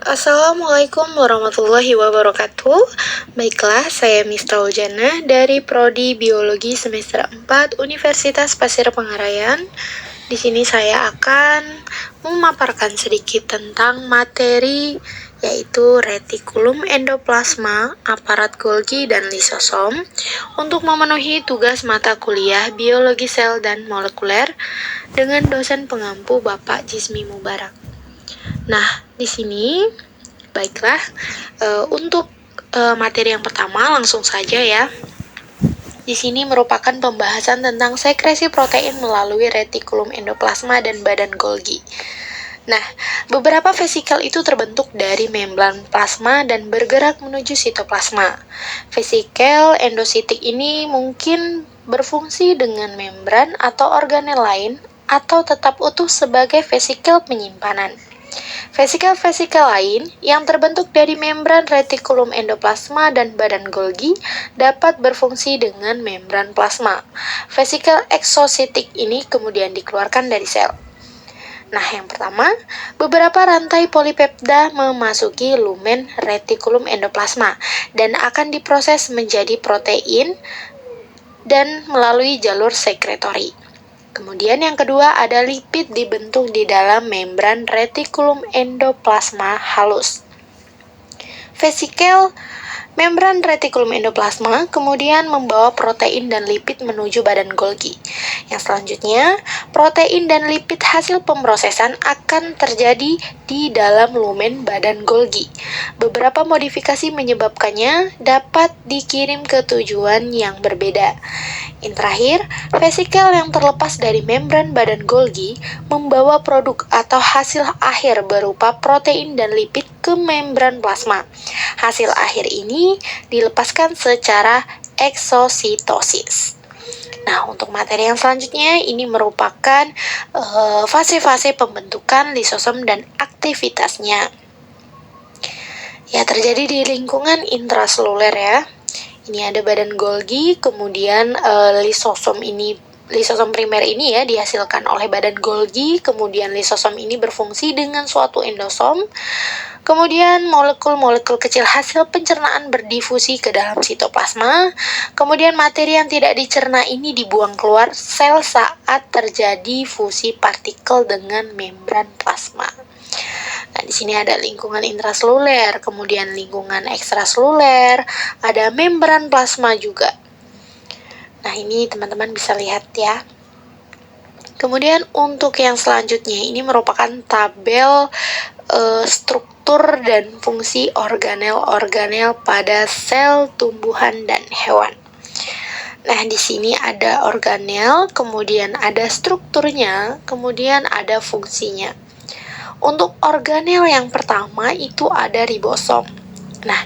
Assalamualaikum warahmatullahi wabarakatuh. Baiklah, saya Mista Ujana dari Prodi Biologi semester 4 Universitas Pasir Pengarayan. Di sini saya akan memaparkan sedikit tentang materi yaitu retikulum endoplasma, aparat Golgi dan lisosom untuk memenuhi tugas mata kuliah biologi sel dan molekuler dengan dosen pengampu Bapak Jismi Mubarak. Nah, di sini baiklah untuk materi yang pertama langsung saja ya. Di sini merupakan pembahasan tentang sekresi protein melalui retikulum endoplasma dan badan Golgi. Nah, beberapa vesikel itu terbentuk dari membran plasma dan bergerak menuju sitoplasma. Vesikel endositik ini mungkin berfungsi dengan membran atau organel lain atau tetap utuh sebagai vesikel penyimpanan. Vesikel-vesikel lain yang terbentuk dari membran retikulum endoplasma dan badan Golgi dapat berfungsi dengan membran plasma. Vesikel eksositik ini kemudian dikeluarkan dari sel. Nah, yang pertama, beberapa rantai polipeptida memasuki lumen retikulum endoplasma dan akan diproses menjadi protein dan melalui jalur sekretori. Kemudian yang kedua ada lipid dibentuk di dalam membran retikulum endoplasma halus. Vesikel membran retikulum endoplasma kemudian membawa protein dan lipid menuju badan Golgi. Yang selanjutnya, protein dan lipid hasil pemrosesan akan terjadi di dalam lumen badan Golgi. Beberapa modifikasi menyebabkannya dapat dikirim ke tujuan yang berbeda. Yang terakhir, vesikel yang terlepas dari membran badan Golgi membawa produk atau hasil akhir berupa protein dan lipid ke membran plasma. Hasil akhir ini dilepaskan secara eksositosis. Nah, untuk materi yang selanjutnya ini merupakan fase-fase pembentukan lisosom dan aktivitasnya. Ya, terjadi di lingkungan intraseluler ya. Ini ada badan Golgi, kemudian lisosom primer ini ya dihasilkan oleh badan Golgi, kemudian lisosom ini berfungsi dengan suatu endosom. Kemudian molekul-molekul kecil hasil pencernaan berdifusi ke dalam sitoplasma. Kemudian materi yang tidak dicerna ini dibuang keluar sel saat terjadi fusi partikel dengan membran plasma. Nah, di sini ada lingkungan intraseluler, kemudian lingkungan ekstraseluler, ada membran plasma juga. Nah, ini teman-teman bisa lihat ya. Kemudian untuk yang selanjutnya ini merupakan tabel struktur dan fungsi organel-organel pada sel tumbuhan dan hewan. Nah, di sini ada organel, kemudian ada strukturnya, kemudian ada fungsinya. Untuk organel yang pertama itu ada ribosom. Nah,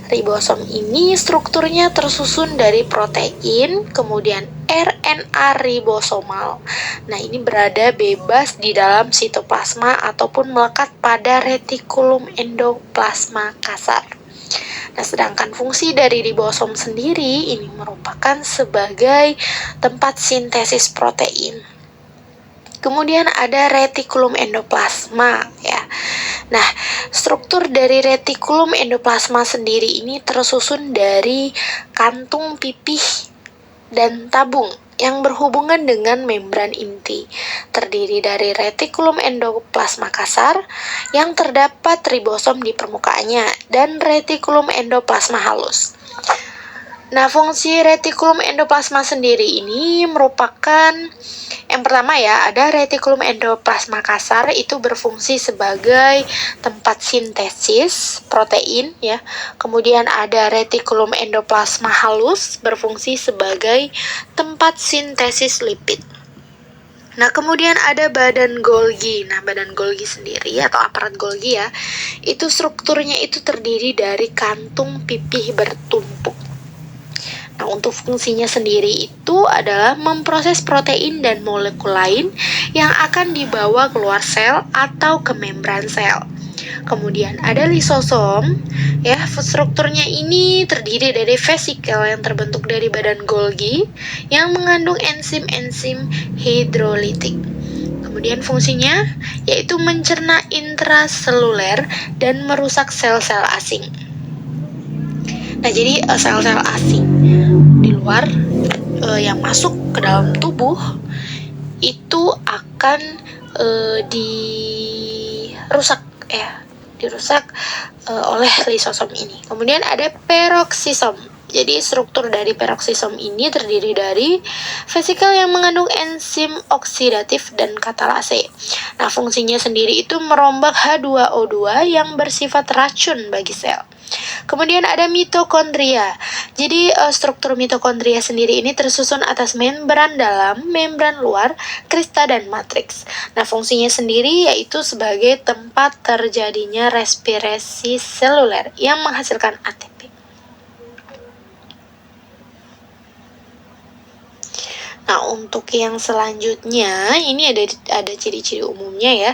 ribosom ini strukturnya tersusun dari protein, kemudian RNA ribosomal. Nah, ini berada bebas di dalam sitoplasma ataupun melekat pada retikulum endoplasma kasar. Nah, sedangkan fungsi dari ribosom sendiri ini merupakan sebagai tempat sintesis protein. Kemudian ada retikulum endoplasma ya. Nah, struktur dari retikulum endoplasma sendiri ini tersusun dari kantung pipih dan tabung yang berhubungan dengan membran inti. Terdiri dari retikulum endoplasma kasar yang terdapat ribosom di permukaannya dan retikulum endoplasma halus. Nah, fungsi retikulum endoplasma sendiri ini merupakan yang pertama ya, ada retikulum endoplasma kasar itu berfungsi sebagai tempat sintesis protein ya. Kemudian ada retikulum endoplasma halus berfungsi sebagai tempat sintesis lipid. Nah, kemudian ada badan Golgi. Nah, badan Golgi sendiri atau aparat Golgi ya, itu strukturnya itu terdiri dari kantung pipih bertumpuk. Nah, untuk fungsinya sendiri itu adalah memproses protein dan molekul lain yang akan dibawa keluar sel atau ke membran sel. Kemudian ada lisosom, ya, strukturnya ini terdiri dari vesikel yang terbentuk dari badan Golgi yang mengandung enzim-enzim hidrolitik. Kemudian fungsinya yaitu mencerna intraseluler dan merusak sel-sel asing. Nah, jadi sel-sel asing di luar yang masuk ke dalam tubuh itu akan dirusak oleh lisosom ini. Kemudian ada peroksisom. Jadi struktur dari peroksisom ini terdiri dari vesikel yang mengandung enzim oksidatif dan katalase. Nah, fungsinya sendiri itu merombak H2O2 yang bersifat racun bagi sel. Kemudian ada mitokondria. Jadi struktur mitokondria sendiri ini tersusun atas membran dalam, membran luar, krista dan matriks. Nah, fungsinya sendiri yaitu sebagai tempat terjadinya respirasi seluler yang menghasilkan ATP. Nah, untuk yang selanjutnya ini ada ciri-ciri umumnya ya.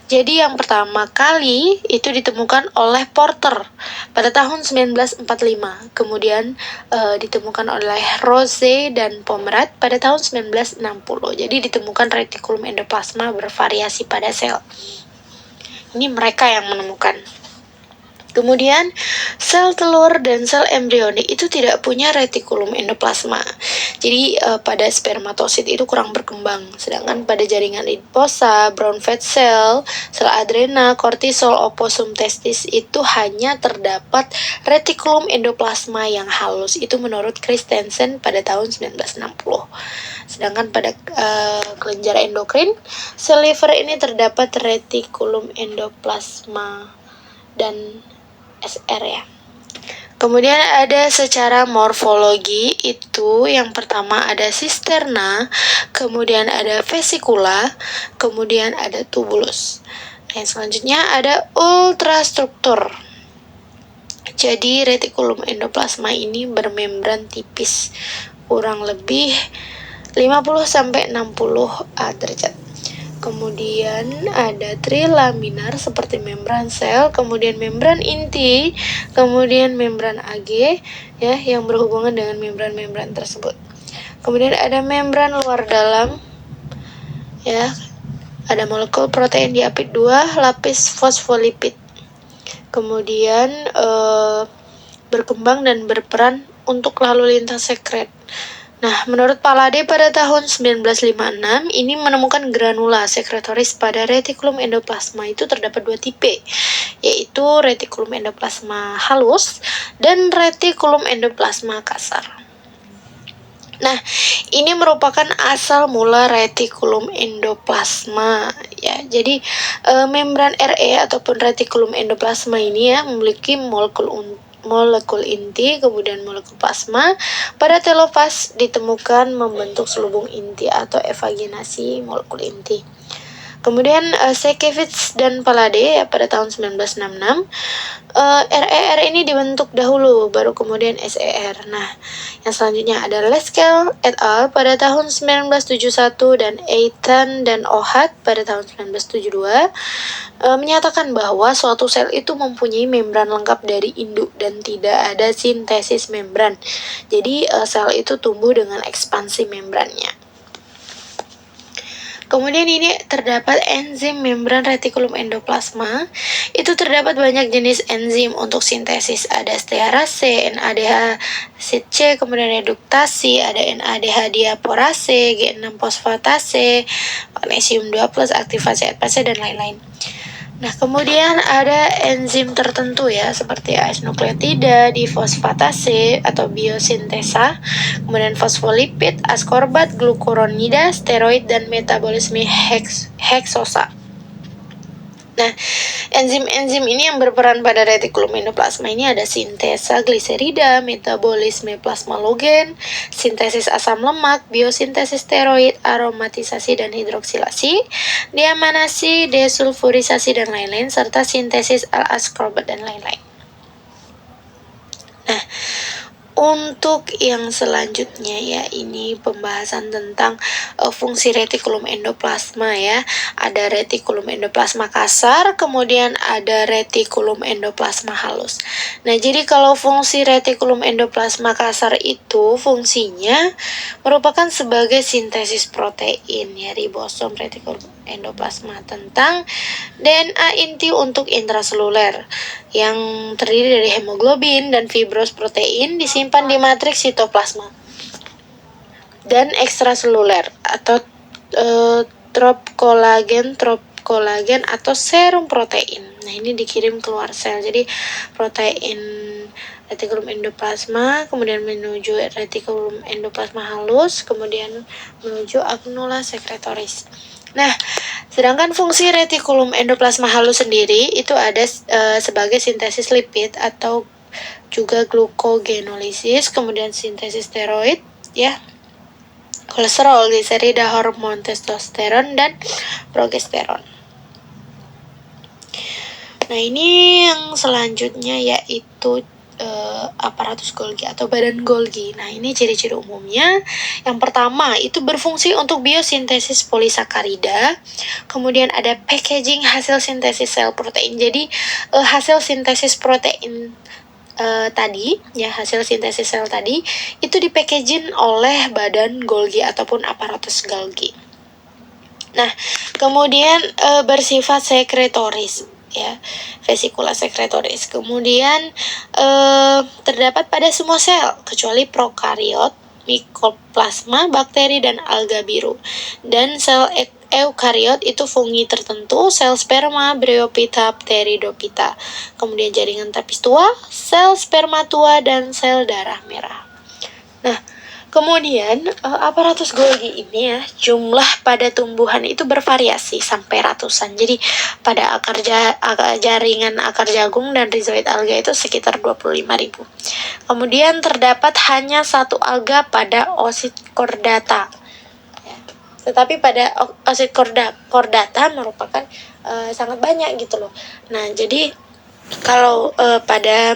Jadi yang pertama kali itu ditemukan oleh Porter pada tahun 1945. Kemudian ditemukan oleh Rose dan Pomerat pada tahun 1960. Jadi ditemukan retikulum endoplasma bervariasi pada sel. Ini mereka yang menemukan. Kemudian, sel telur dan sel embrionik itu tidak punya retikulum endoplasma. Jadi, pada spermatosit itu kurang berkembang. Sedangkan pada jaringan adiposa, brown fat cell, sel adrena, kortisol, oposum testis itu hanya terdapat retikulum endoplasma yang halus. Itu menurut Christensen pada tahun 1960. Sedangkan pada kelenjar endokrin, sel liver ini terdapat retikulum endoplasma dan SR ya. Kemudian ada secara morfologi itu yang pertama ada sisterna, kemudian ada vesikula, kemudian ada tubulus. Yang selanjutnya ada ultrastruktur. Jadi retikulum endoplasma ini bermembran tipis, kurang lebih 50-60 derajat. Kemudian ada trilaminar seperti membran sel, kemudian membran inti, kemudian membran AG ya yang berhubungan dengan membran-membran tersebut. Kemudian ada membran luar dalam ya. Ada molekul protein diapit 2, lapis fosfolipid. Kemudian berkembang dan berperan untuk lalu lintas sekret. Nah, menurut Palade pada tahun 1956, ini menemukan granula sekretoris pada retikulum endoplasma itu terdapat 2 tipe, yaitu retikulum endoplasma halus dan retikulum endoplasma kasar. Nah, ini merupakan asal mula retikulum endoplasma ya. Jadi membran RE ataupun retikulum endoplasma ini ya memiliki molekul inti, kemudian molekul plasma. Pada telopas ditemukan membentuk selubung inti atau evaginasi molekul inti. Kemudian Sekevich dan Palade ya, pada tahun 1966 RER ini dibentuk dahulu, baru kemudian SER. Nah, yang selanjutnya ada Leskel et al. Pada tahun 1971 dan Eitan dan Ohat pada tahun 1972 menyatakan bahwa suatu sel itu mempunyai membran lengkap dari induk dan tidak ada sintesis membran. Jadi sel itu tumbuh dengan ekspansi membrannya. Kemudian ini terdapat enzim membran retikulum endoplasma. Itu terdapat banyak jenis enzim untuk sintesis. Ada stearase, NADH C, kemudian reduktasi, ada NADH diaporase, G6 fosfatase, magnesium 2+, aktivasi ATPase dan lain-lain. Nah, kemudian ada enzim tertentu ya, seperti AS nukleotida, difosfatase atau biosintesa, kemudian fosfolipid, askorbat, glukuronida, steroid, dan metabolisme heksosa. Nah, enzim-enzim ini yang berperan pada retikulum endoplasma ini ada sintesa gliserida, metabolisme plasmalogen, sintesis asam lemak, biosintesis steroid, aromatisasi dan hidroksilasi, diamanasi, desulfurisasi dan lain-lain, serta sintesis L-ascorbat dan lain-lain. Nah, untuk yang selanjutnya ya, ini pembahasan tentang fungsi retikulum endoplasma ya. Ada retikulum endoplasma kasar, kemudian ada retikulum endoplasma halus. Nah, jadi kalau fungsi retikulum endoplasma kasar itu fungsinya merupakan sebagai sintesis protein ya, ribosom retikulum endoplasma tentang DNA inti untuk intraseluler yang terdiri dari hemoglobin dan fibros protein disimpan di matriks sitoplasma dan ekstraseluler atau trop kolagen atau serum protein. Nah, ini dikirim keluar sel. Jadi protein retikulum endoplasma kemudian menuju retikulum endoplasma halus, kemudian menuju agnula secretoris. Nah, sedangkan fungsi retikulum endoplasma halus sendiri itu ada sebagai sintesis lipid atau juga glukogenolisis, kemudian sintesis steroid, ya, kolesterol, gliserida, hormon testosteron dan progesteron. Nah, ini yang selanjutnya yaitu aparatus Golgi atau badan Golgi. Nah, ini ciri-ciri umumnya. Yang pertama, itu berfungsi untuk biosintesis polisakarida. Kemudian ada packaging hasil sintesis sel protein. Jadi, hasil sintesis protein tadi, ya, hasil sintesis sel tadi itu dipackaging oleh badan Golgi ataupun aparatus Golgi. Nah, kemudian bersifat sekretoris, ya, vesikula sekretoris. Kemudian terdapat pada semua sel kecuali prokariot, mikoplasma, bakteri dan alga biru. Dan sel eukariot itu fungi tertentu, sel sperma, bryophyta, pteridophyta. Kemudian jaringan tapis tua, sel sperma tua dan sel darah merah. Nah, kemudian aparatus Golgi ini, ya, jumlah pada tumbuhan itu bervariasi sampai ratusan. Jadi pada jaringan akar jagung dan rhizoid alga itu sekitar 25.000. Kemudian terdapat hanya satu alga pada oosit chordata. Ya. Tetapi pada oosit chordata merupakan sangat banyak gitu loh. Nah, jadi kalau pada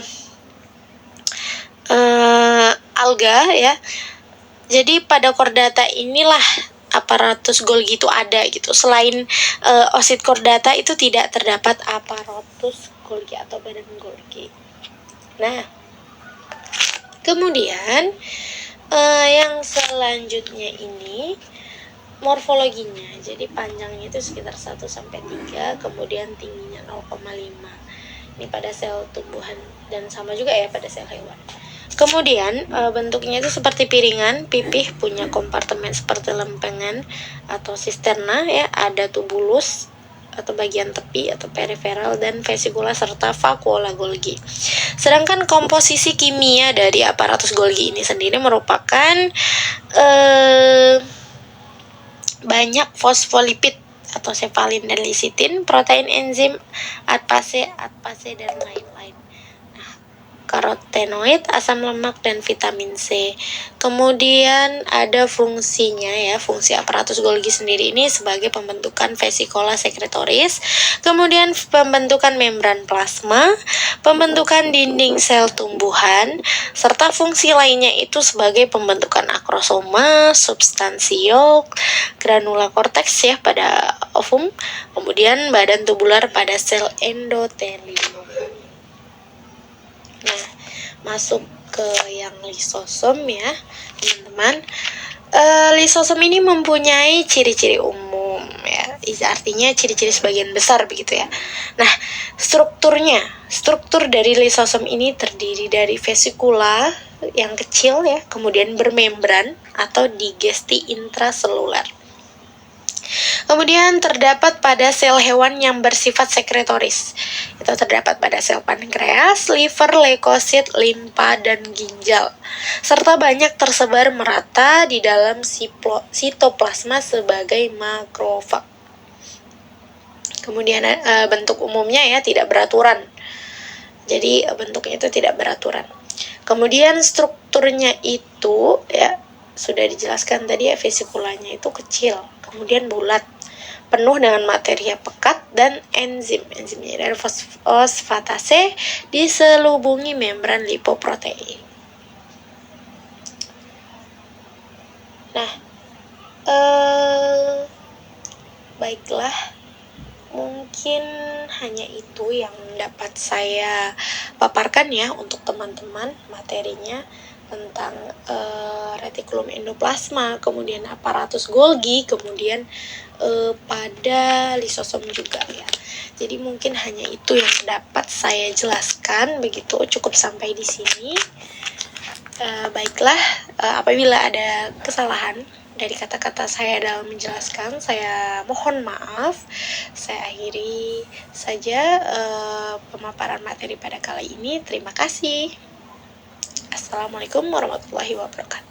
alga, ya, jadi pada chordata inilah aparatus Golgi itu ada gitu. Selain oosit chordata itu tidak terdapat aparatus Golgi atau badan Golgi. Nah, kemudian yang selanjutnya ini morfologinya. Jadi panjangnya itu sekitar 1 sampai 3, kemudian tingginya 0,5. Ini pada sel tumbuhan dan sama juga ya pada sel hewan. Kemudian bentuknya itu seperti piringan, pipih, punya kompartemen seperti lempengan atau sisterna, ya, ada tubulus atau bagian tepi atau periferal dan vesikula serta vakuola Golgi. Sedangkan komposisi kimia dari aparatus Golgi ini sendiri merupakan banyak fosfolipid atau sefalin dan lisitin, protein, enzim, ATPase dan lain-lain. Karotenoid, asam lemak, dan vitamin C. Kemudian ada fungsinya, ya, fungsi aparatus Golgi sendiri ini sebagai pembentukan vesikola sekretoris, kemudian pembentukan membran plasma, pembentukan dinding sel tumbuhan, serta fungsi lainnya itu sebagai pembentukan akrosoma, substansi yolk, granula korteks, ya, pada ovum, kemudian badan tubular pada sel endotelium. Nah, masuk ke yang lisosom, ya, teman-teman. Lisosom ini mempunyai ciri-ciri umum, ya, artinya ciri-ciri sebagian besar begitu, ya. Nah, struktur dari lisosom ini terdiri dari vesikula yang kecil, ya, kemudian bermembran atau digesti intraseluler. Kemudian terdapat pada sel hewan yang bersifat sekretoris. Itu terdapat pada sel pankreas, liver, leukosit, limpa, dan ginjal. Serta banyak tersebar merata di dalam sitoplasma sebagai makrofag. Kemudian bentuk umumnya, ya, tidak beraturan. Jadi bentuknya itu tidak beraturan. Kemudian strukturnya itu, ya, sudah dijelaskan tadi, ya, vesikulanya itu kecil, kemudian bulat, penuh dengan materia pekat dan enzimnya dari fosfatase diselubungi membran lipoprotein. Nah, baiklah, mungkin hanya itu yang dapat saya paparkan, ya, untuk teman-teman materinya. tentang retikulum endoplasma, kemudian aparatus Golgi, kemudian pada lisosom juga ya. Jadi mungkin hanya itu yang dapat saya jelaskan, begitu cukup sampai di sini. Baiklah, apabila ada kesalahan dari kata-kata saya dalam menjelaskan, saya mohon maaf. Saya akhiri saja pemaparan materi pada kali ini. Terima kasih. Assalamualaikum warahmatullahi wabarakatuh.